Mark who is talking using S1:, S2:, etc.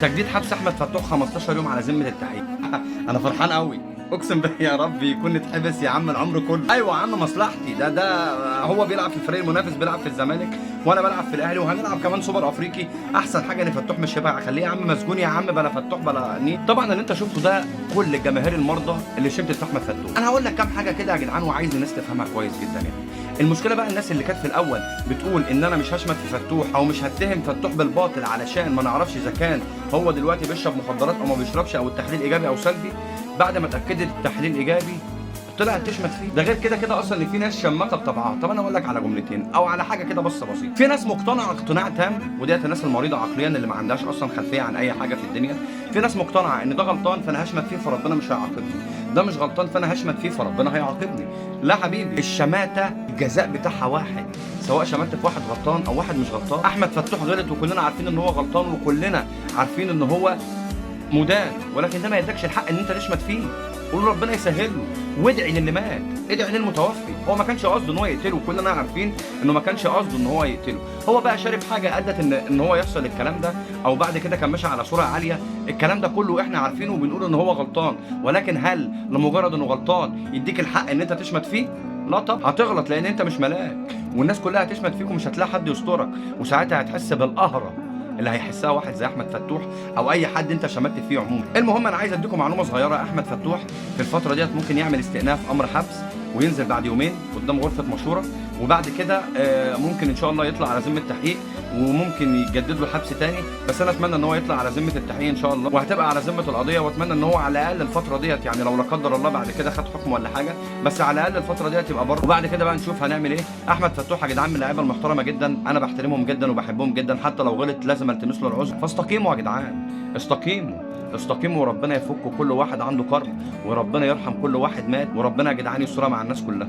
S1: تجديد حبس احمد فتوح 15 يوم على ذمه التحقيق. انا فرحان قوي، اقسم بالله يا رب يكون اتحبس يا عم العمر كله. ايوه يا عم مصلحتي، ده هو بيلعب في الفريق المنافس، بيلعب في الزمالك وانا بلعب في الاهلي وهنلعب كمان سوبر افريقي. احسن حاجه ان فتوح مش هيبقى، خليه يا عم مسجون يا عم، بلا فتوح بلا نيل. طبعا اللي انت شفته ده كل الجماهير المرضى اللي شمتت في احمد فتوح. انا هقول لك كام حاجه كده يا جدعان وعايز الناس تفهمها كويس جدا يعني. المشكله بقى الناس اللي كانت في الاول بتقول ان انا مش هشمت في فتوح او مش هتهم فتوح بالباطل علشان ما نعرفش اذا كان هو دلوقتي بيشرب مخدرات او ما بيشربش، او التحليل ايجابي او سلبي. بعد ما اتاكدت التحليل ايجابي طلعت تشمت فيه. ده غير كده اصلا ان في ناس شماته بطبعها. طب انا اقول لك على جملتين او على حاجه كده بس بسيط. في ناس مقتنعه اقتناع تام، وديت الناس المريضه عقليا اللي ما عندهاش اصلا خلفيه عن اي حاجه في الدنيا. في ناس مقتنعه ان ده غلطان فانا هشمت فيه فربنا مش هيعاقبني، ده مش غلطان فانا هشمت فيه فربنا هيعاقبني. لا حبيبي، الشماته الجزاء بتاعها واحد، سواء شمتت في واحد غلطان او واحد مش غلطان. احمد فتوح غلط وكلنا عارفين ان هو غلطان وكلنا عارفين ان هو مدان، ولكن ده ما يدكش الحق ان انت تشمت فيه. قول ربنا يسهل له وادعي للي مات، ادعي للمتوفي. هو ما كانش قصده ان هو يقتله، كلنا عارفين انه ما كانش قصده ان هو يقتله. هو بقى شارب حاجه ادت ان هو يحصل الكلام ده، او بعد كده كان ماشي على صوره عاليه. الكلام ده كله احنا عارفينه وبنقول ان هو غلطان، ولكن هل لمجرد انه غلطان يديك الحق ان انت تشمت فيه؟ لا طبعا، هتغلط لان انت مش ملاك، والناس كلها هتشمت فيك ومش هتلاقي حد يسترك، وساعتها هتحس بالقهره اللي هيحسها واحد زي احمد فتوح او اي حد انت شمتت فيه عموما. المهم انا عايز اديكم معلومه صغيره. احمد فتوح في الفتره ديت ممكن يعمل استئناف امر حبس وينزل بعد يومين قدام غرفه مشوره، وبعد كده ممكن ان شاء الله يطلع على ذمه تحقيق، وممكن يجدد له حبس تاني. بس انا اتمنى ان هو يطلع على ذمه التحقيق ان شاء الله، وهتبقى على ذمه القضيه. واتمنى ان هو على الاقل الفتره ديت، يعني لو لا قدر الله بعد كده خد حكم ولا حاجه، بس على الاقل الفتره ديت يبقى بره، وبعد كده بقى نشوف هنعمل ايه. احمد فتوح يا جدعان من اللعيبه المحترمه جدا، انا بحترمهم جدا وبحبهم جدا، حتى لو غلط لازم التمس له العذر. فاستقيموا يا جدعان، استقيموا وربنا يفك كل واحد عنده كرب، وربنا يرحم كل واحد مات، وربنا يا جدعان يسترها مع الناس كلها.